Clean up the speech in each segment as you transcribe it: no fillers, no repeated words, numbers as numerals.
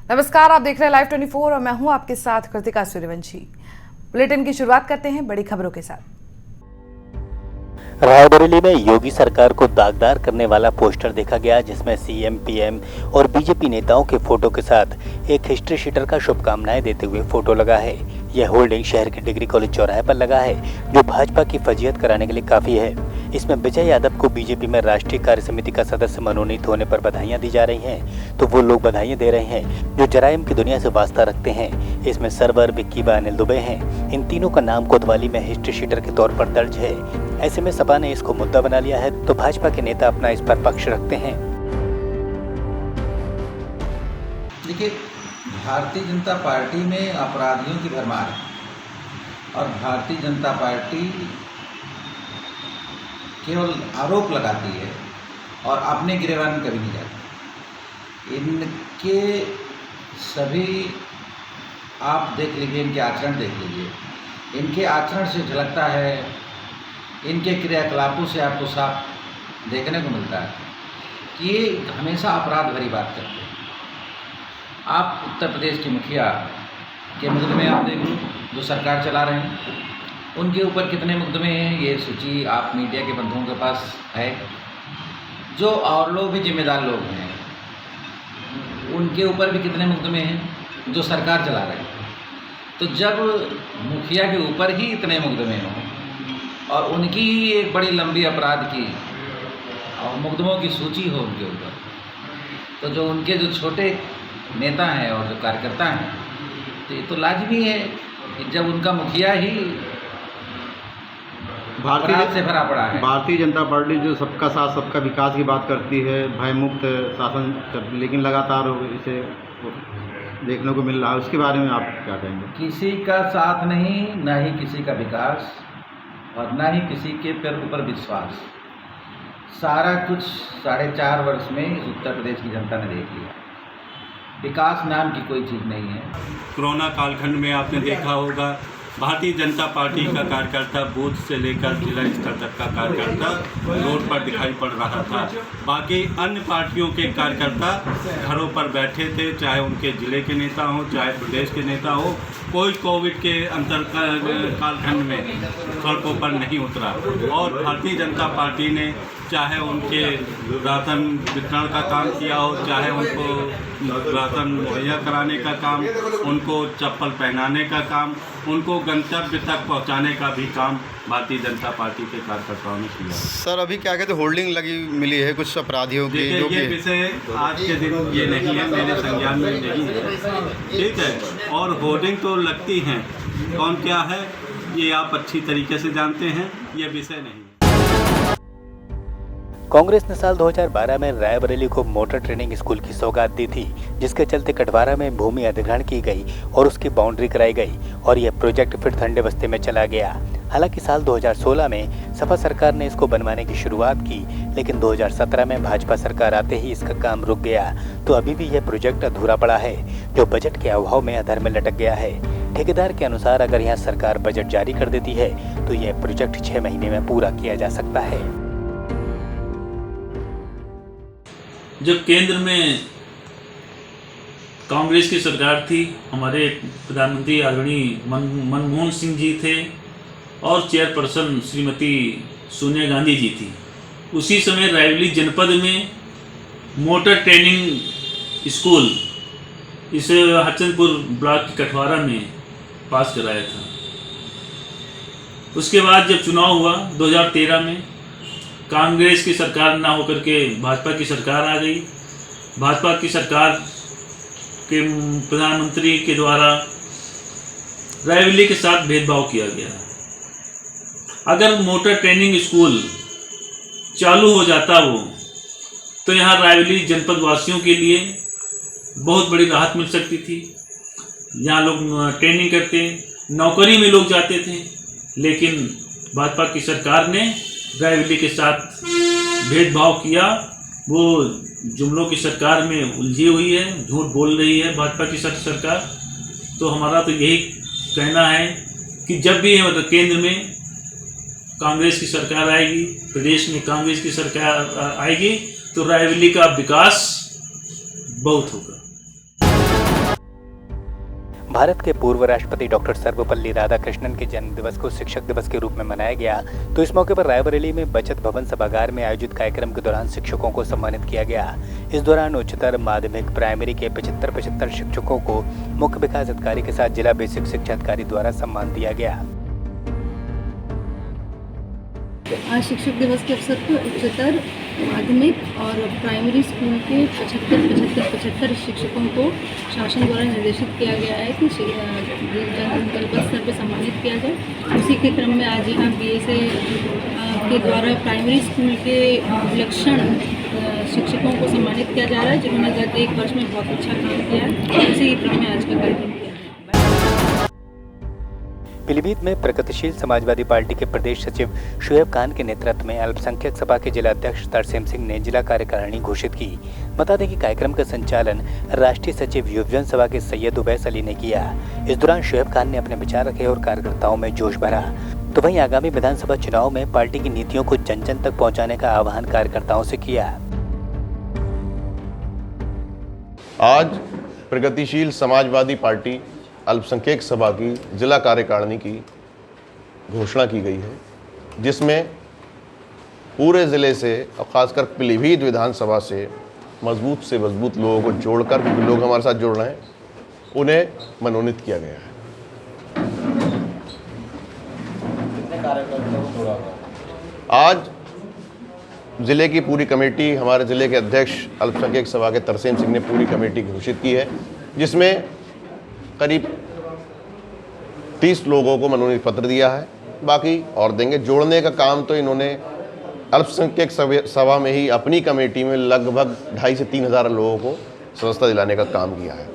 नमस्कार, आप देख रहे हैं लाइव 24 और मैं हूं आपके साथ कृतिका सूर्यवंशी। बुलेटिन की शुरुआत करते हैं बड़ी खबरों के साथ। रायबरेली में योगी सरकार को दागदार करने वाला पोस्टर देखा गया, जिसमें सीएम, पीएम और बीजेपी नेताओं के फोटो के साथ एक हिस्ट्री शीटर का शुभकामनाएं देते हुए फोटो लगा है। यह होल्डिंग शहर के डिग्री कॉलेज चौराहे पर लगा है, जो भाजपा की फजीहत कराने के लिए काफी है। इसमें विजय यादव को बीजेपी में राष्ट्रीय कार्य समिति का सदस्य मनोनीत होने पर बधाइयां दी जा रही हैं, तो वो लोग बधाइयां दे रहे हैं जो जराइम की दुनिया से वास्ता रखते हैं। इसमें सरवर, विक्की व अनिल दुबे हैं। इन तीनों का नाम कोतवाली में हिस्ट्री शीटर के तौर पर दर्ज है। ऐसे में सपा ने इसको मुद्दा बना लिया है, तो भाजपा के नेता अपना इस पर पक्ष रखते हैं। देखिए, भारतीय जनता पार्टी में अपराधियों की भरमार है और भारतीय जनता पार्टी केवल आरोप लगाती है और अपने गिरफ्तार कभी नहीं जाती। इनके सभी आप देख लीजिए, इनके आचरण देख लीजिए। इनके आचरण से झलकता है, इनके क्रियाकलापों से आपको साफ देखने को मिलता है कि ये हमेशा अपराध भरी बात करते हैं। आप उत्तर प्रदेश के मुखिया के मुकदमे आप देख लो, जो सरकार चला रहे हैं, उनके ऊपर कितने मुकदमे हैं, ये सूची आप मीडिया के बंधुओं के पास है। जो और लोग भी जिम्मेदार लोग हैं, उनके ऊपर भी कितने मुकदमे हैं जो सरकार चला रहे हैं। तो जब मुखिया के ऊपर ही इतने मुकदमे हों और उनकी ही एक बड़ी लंबी अपराध की और मुकदमों की सूची हो उनके ऊपर, तो जो उनके जो छोटे नेता हैं और जो कार्यकर्ता हैं, तो ये तो लाजमी है कि जब उनका मुखिया ही अपराध से भरा पड़ा है। भारतीय जनता पार्टी जो सबका साथ सबका विकास की बात करती है, भयमुक्त शासन, लेकिन लगातार इसे देखने को मिल रहा है, उसके बारे में आप क्या कहेंगे? किसी का साथ नहीं, न ही किसी का विकास और न ही किसी के ऊपर विश्वास। सारा कुछ 4.5 वर्ष में इस उत्तर प्रदेश की जनता ने देख लिया। विकास नाम की कोई चीज़ नहीं है। कोरोना कालखंड में आपने देखा होगा, भारतीय जनता पार्टी का कार्यकर्ता बूथ से लेकर जिला स्तर तक का कार्यकर्ता रोड पर दिखाई पड़ रहा था। बाकी अन्य पार्टियों के कार्यकर्ता घरों पर बैठे थे, चाहे उनके जिले के नेता हों, चाहे प्रदेश के नेता हो। कोई कोविड के अंतर कालखंड में सड़कों पर नहीं उतरा और भारतीय जनता पार्टी ने चाहे उनके राशन वितरण का काम किया हो, चाहे उनको राशन मुहैया कराने का काम, उनको चप्पल पहनाने का काम, उनको गंतव्य तक पहुंचाने का भी काम भारतीय जनता पार्टी के कार्यकर्ताओं ने किया। सर, अभी क्या कहते हैं, होल्डिंग लगी मिली है कुछ अपराधियों की, जो ये विषय आज के दिन ये नहीं है, मेरे संज्ञान में नहीं है, ठीक है। और होर्डिंग तो लगती हैं, कौन क्या है ये आप अच्छी तरीके से जानते हैं, ये विषय नहीं। कांग्रेस ने साल 2012 में रायबरेली को मोटर ट्रेनिंग स्कूल की सौगात दी थी, जिसके चलते कटवारा में भूमि अधिग्रहण की गई और उसकी बाउंड्री कराई गई और यह प्रोजेक्ट फिर ठंडे बस्ते में चला गया। हालांकि साल 2016 में सपा सरकार ने इसको बनवाने की शुरुआत की, लेकिन 2017 में भाजपा सरकार आते ही इसका काम रुक गया। तो अभी भी यह प्रोजेक्ट अधूरा पड़ा है, जो बजट के अभाव में अधर में लटक गया है। ठेकेदार के अनुसार अगर यहाँ सरकार बजट जारी कर देती है तो यह प्रोजेक्ट 6 महीने में पूरा किया जा सकता है। जब केंद्र में कांग्रेस की सरकार थी, हमारे प्रधानमंत्री आदरणीय मनमोहन सिंह जी थे और चेयरपर्सन श्रीमती सोनिया गांधी जी थी। उसी समय रायबरेली जनपद में मोटर ट्रेनिंग स्कूल इस हरचंदपुर ब्लॉक की कटवारा में पास कराया था। उसके बाद जब चुनाव हुआ 2013 में, कांग्रेस की सरकार ना होकर के भाजपा की सरकार आ गई। भाजपा की सरकार के प्रधानमंत्री के द्वारा रायबरेली के साथ भेदभाव किया गया। अगर मोटर ट्रेनिंग स्कूल चालू हो जाता वो, तो यहाँ रायबरेली जनपद वासियों के लिए बहुत बड़ी राहत मिल सकती थी। यहाँ लोग ट्रेनिंग करते, नौकरी में लोग जाते थे, लेकिन भाजपा की सरकार ने रायबरेली के साथ भेदभाव किया। वो जुमलों की सरकार में उलझी हुई है, झूठ बोल रही है भाजपा की सरकार। तो हमारा तो यही कहना है कि जब भी केंद्र में कांग्रेस की सरकार आएगी, प्रदेश में कांग्रेस की सरकार आएगी, तो रायबरेली का विकास बहुत होगा। भारत के पूर्व राष्ट्रपति डॉक्टर सर्वपल्ली राधाकृष्णन के जन्म दिवस को शिक्षक दिवस के रूप में मनाया गया, तो इस मौके पर रायबरेली में बचत भवन सभागार में आयोजित कार्यक्रम के दौरान शिक्षकों को सम्मानित किया गया। इस दौरान उच्चतर माध्यमिक प्राइमरी के 75 शिक्षकों को मुख्य विकास अधिकारी के साथ जिला बेसिक शिक्षा अधिकारी द्वारा सम्मान दिया गया। आज शिक्षक दिवस के अवसर पर उच्चतर माध्यमिक और प्राइमरी स्कूल के 75 शिक्षकों को शासन द्वारा निर्देशित किया गया है कि जनगणना स्तर पर सम्मानित किया जाए। उसी के क्रम में आज यहाँ BSA के द्वारा प्राइमरी स्कूल के विलक्षण शिक्षकों को सम्मानित किया जा रहा है, जिन्होंने गत एक वर्ष में बहुत अच्छा काम किया है। उसी क्रम में आज का कार्यक्रम किया। पीलीभीत में प्रगतिशील समाजवादी पार्टी के प्रदेश सचिव शुएब खान के नेतृत्व में अल्पसंख्यक सभा के जिला अध्यक्ष तरसेम सिंह ने जिला कार्यकारिणी घोषित की। बता दें कि कार्यक्रम का संचालन राष्ट्रीय सचिव युवजन सभा के सैयद उवैस अली ने किया। इस दौरान शुएब खान ने अपने विचार रखे और कार्यकर्ताओं में जोश भरा। तो वहीं आगामी विधानसभा चुनाव में पार्टी की नीतियों को जन जन तक पहुँचाने का आह्वान कार्यकर्ताओं से किया। आज प्रगतिशील समाजवादी पार्टी अल्पसंख्यक सभा की जिला कार्यकारिणी की घोषणा की गई है, जिसमें पूरे ज़िले से और ख़ासकर पीलीभीत विधानसभा से मजबूत लोगों को जोड़कर, क्योंकि लोग हमारे साथ जुड़ रहे हैं, उन्हें मनोनीत किया गया है। आज ज़िले की पूरी कमेटी, हमारे ज़िले के अध्यक्ष अल्पसंख्यक सभा के तरसेम सिंह ने पूरी कमेटी घोषित की है, जिसमें करीब 30 लोगों को मनोनीत पत्र दिया है। बाकी और देंगे। जोड़ने का काम तो इन्होंने अल्पसंख्यक सभा में ही अपनी कमेटी में लगभग 2,500 से 3,000 लोगों को सदस्यता दिलाने का काम किया है।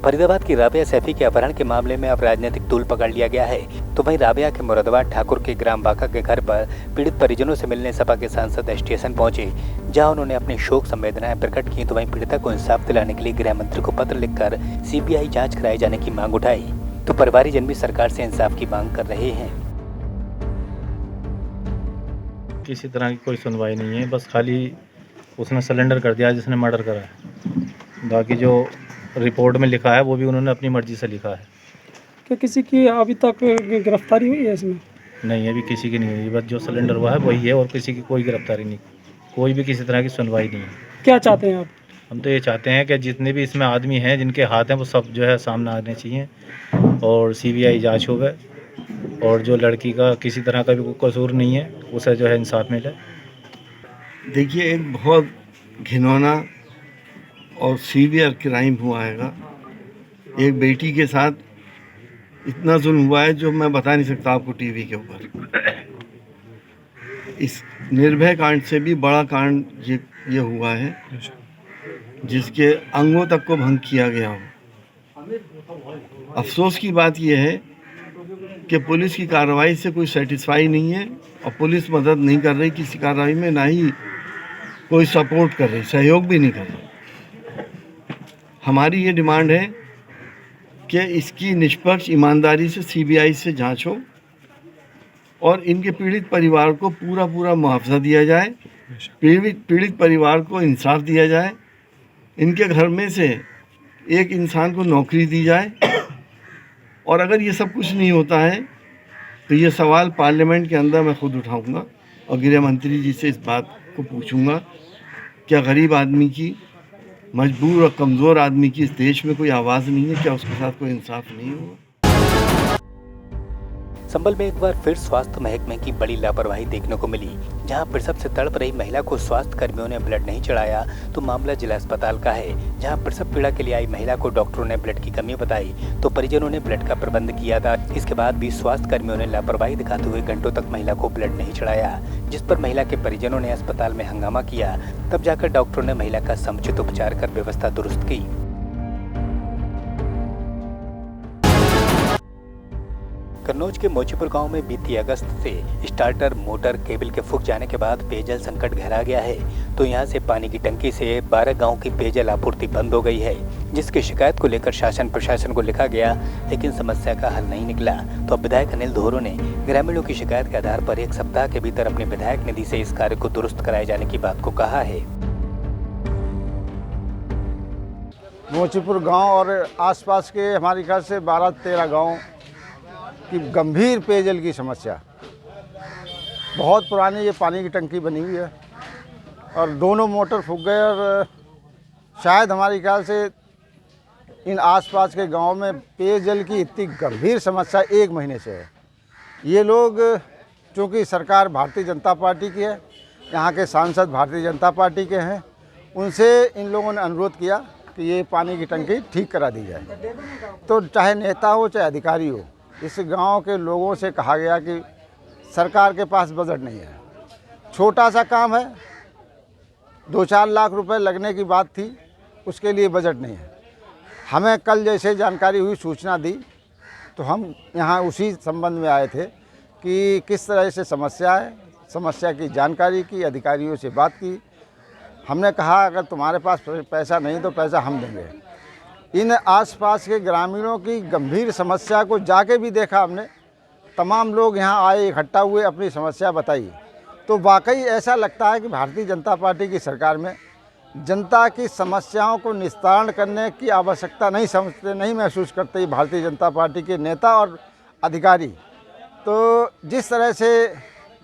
फरीदाबाद की राबिया सैफी के अपहरण के मामले में अब राजनीतिक तूल पकड़ लिया गया है। तो वहीं राबिया के मुरादाबाद ठाकुर के ग्राम बाका के घर पर पीड़ित परिजनों से मिलने सपा के सांसद स्टेशन पहुंचे, जहां उन्होंने अपनी शोक संवेदनाएं प्रकट की। तो वहीं पीड़िता को इंसाफ दिलाने के लिए गृह मंत्री को पत्र लिखकर CBI जांच कराए जाने की मांग उठाई। तो परिवारजन भी सरकार से इंसाफ की मांग कर रहे हैं। किसी तरह की कोई सुनवाई नहीं है, बस खाली उसने सरेंडर कर दिया जिसने मर्डर करा है। बाकी जो रिपोर्ट में लिखा है वो भी उन्होंने अपनी मर्जी से लिखा है। क्या किसी की अभी तक गिरफ्तारी हुई है इसमें? नहीं, अभी किसी की नहीं हुई, बस जो सिलेंडर हुआ है वही है और किसी की कोई गिरफ्तारी नहीं, कोई भी किसी तरह की सुनवाई नहीं है। क्या चाहते हैं आप? हम तो ये चाहते हैं कि जितने भी इसमें आदमी हैं, जिनके हाथ हैं, वो सब जो है सामने आने चाहिए और CBI जाँच हो गए और जो लड़की का किसी तरह का भी कोई कसूर नहीं है उसे जो है इंसाफ मिले। देखिए, एक बहुत घिनौना और सीवियर क्राइम हुआ हैगा। एक बेटी के साथ इतना जुल्म हुआ है जो मैं बता नहीं सकता आपको टीवी के ऊपर। इस निर्भय कांड से भी बड़ा कांड ये हुआ है, जिसके अंगों तक को भंग किया गया हो। अफसोस की बात यह है कि पुलिस की कार्रवाई से कोई सेटिस्फाई नहीं है और पुलिस मदद नहीं कर रही किसी कार्रवाई में, ना ही कोई सपोर्ट कर रही, सहयोग भी नहीं कर रही। हमारी ये डिमांड है कि इसकी निष्पक्ष ईमानदारी से CBI से जांच हो और इनके पीड़ित परिवार को पूरा मुआवजा दिया जाए, पीड़ित परिवार को इंसाफ दिया जाए, इनके घर में से एक इंसान को नौकरी दी जाए। और अगर ये सब कुछ नहीं होता है तो ये सवाल पार्लियामेंट के अंदर मैं खुद उठाऊंगा और गृह मंत्री जी से इस बात को पूछूंगा, क्या गरीब आदमी की, मजबूर और कमज़ोर आदमी की इस देश में कोई आवाज़ नहीं है? क्या उसके साथ कोई इंसाफ नहीं हुआ? संभल में एक बार फिर स्वास्थ्य महकमे की बड़ी लापरवाही देखने को मिली, जहां प्रसव से तड़प रही महिला को स्वास्थ्य कर्मियों ने ब्लड नहीं चढ़ाया। तो मामला जिला अस्पताल का है, जहां प्रसव पीड़ा के लिए आई महिला को डॉक्टरों ने ब्लड की कमी बताई तो परिजनों ने ब्लड का प्रबंध किया था। इसके बाद भी स्वास्थ्य कर्मियों ने लापरवाही दिखाते हुए घंटों तक महिला को ब्लड नहीं चढ़ाया, जिस पर महिला के परिजनों ने अस्पताल में हंगामा किया। तब जाकर डॉक्टरों ने महिला का समुचित उपचार कर व्यवस्था दुरुस्त की। कन्नौज के मोचीपुर गांव में बीती अगस्त से स्टार्टर मोटर केबल के फूक जाने के बाद पेयजल संकट गहरा गया है। तो यहां से पानी की टंकी से 12 गांव की पेयजल आपूर्ति बंद हो गई है, जिसकी शिकायत को लेकर शासन प्रशासन को लिखा गया, लेकिन समस्या का हल नहीं निकला। तो अब विधायक अनिल धोरो ने ग्रामीणों की शिकायत के आधार पर 1 सप्ताह के भीतर अपनी विधायक निधि से इस कार्य को दुरुस्त कराए जाने की बात को कहा है। मोचीपुर गांव और आसपास के हमारे ख्याल से 12-13 गांव की गंभीर पेयजल की समस्या। बहुत पुरानी ये पानी की टंकी बनी हुई है और दोनों मोटर फूक गए और शायद हमारे ख्याल से इन आसपास के गांव में पेयजल की इतनी गंभीर समस्या 1 महीने से है। ये लोग, चूँकि सरकार भारतीय जनता पार्टी की है, यहाँ के सांसद भारतीय जनता पार्टी के हैं, उनसे इन लोगों ने अनुरोध किया कि ये पानी की टंकी ठीक करा दी जाए। तो चाहे नेता हो चाहे अधिकारी हो, इस गांव के लोगों से कहा गया कि सरकार के पास बजट नहीं है, छोटा सा काम है, 2-4 लाख रुपए लगने की बात थी, उसके लिए बजट नहीं है। हमें कल जैसे जानकारी हुई, सूचना दी, तो हम यहाँ उसी संबंध में आए थे कि किस तरह से समस्या है, समस्या की जानकारी की, अधिकारियों से बात की। हमने कहा अगर तुम्हारे पास पैसा नहीं तो पैसा हम देंगे। इन आसपास के ग्रामीणों की गंभीर समस्या को जाके भी देखा हमने, तमाम लोग यहाँ आए, इकट्ठा हुए, अपनी समस्या बताई। तो वाकई ऐसा लगता है कि भारतीय जनता पार्टी की सरकार में जनता की समस्याओं को निस्तारण करने की आवश्यकता नहीं समझते, नहीं महसूस करते भारतीय जनता पार्टी के नेता और अधिकारी। तो जिस तरह से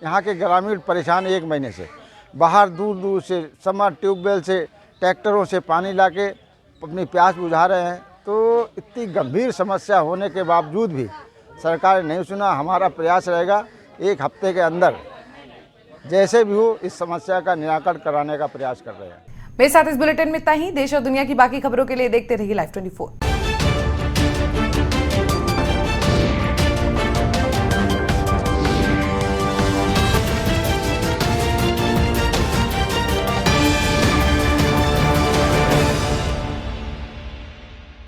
यहाँ के ग्रामीण परेशान 1 महीने से, बाहर दूर दूर से समर ट्यूबवेल से, ट्रैक्टरों से पानी लाके अपनी प्यास बुझा रहे हैं, तो इतनी गंभीर समस्या होने के बावजूद भी सरकार ने नहीं सुना। हमारा प्रयास रहेगा 1 हफ्ते के अंदर जैसे भी हो इस समस्या का निराकरण कराने का प्रयास कर रहे हैं। मेरे साथ इस बुलेटिन में इतना ही। देश और दुनिया की बाकी खबरों के लिए देखते रहिए Live 24।